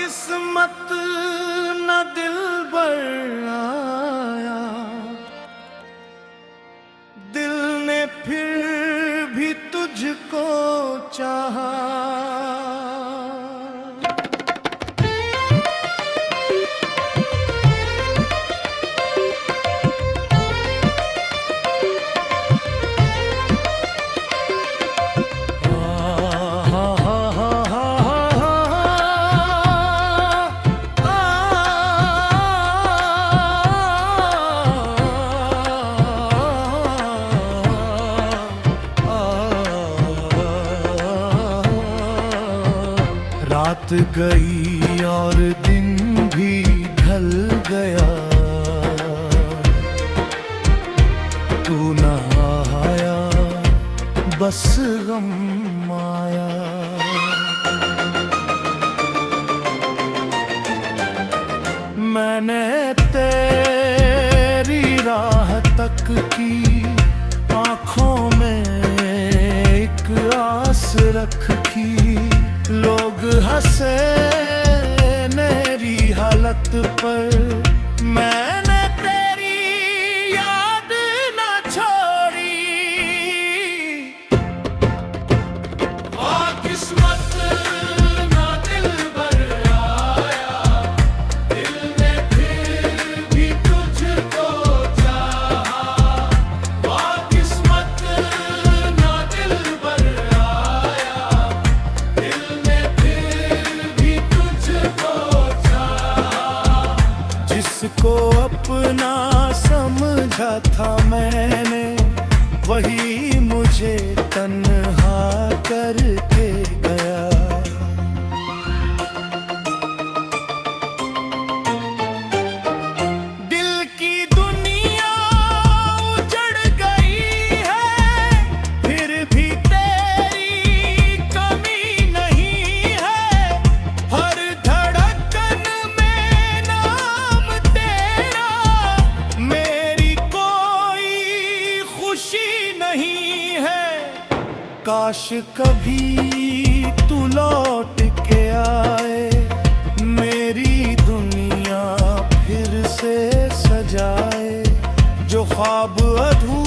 किस्मत न दिलबर आया, दिल ने फिर भी तुझको चाहा। रात गई और दिन भी ढल गया, तू न आया बस गम आया। मैंने तेरी राह तक की, आँखों में एक आस रखी। लोग हंसे मेरी हालत पर, मैंने तेरी याद न छोड़ी। वाह किस्मत ना दिलबर आया, दिल ने फिर भी तुझको चाहा। वाह किस्मत ना दिलबर आया, दिल ने फिर भी तुझको चाहा। जिसको अपना समझा था मैंने, वही मुझे तन्हा करके गया। दिल की दुनिया उजड़ गई है, फिर भी तेरी कमी नहीं है। हर धड़कन में नाम तेरा, मेरी कोई खुशी नहीं है। काश कभी तू लौट के आए, मेरी दुनिया फिर से सजाए। जो ख्वाब अधूरे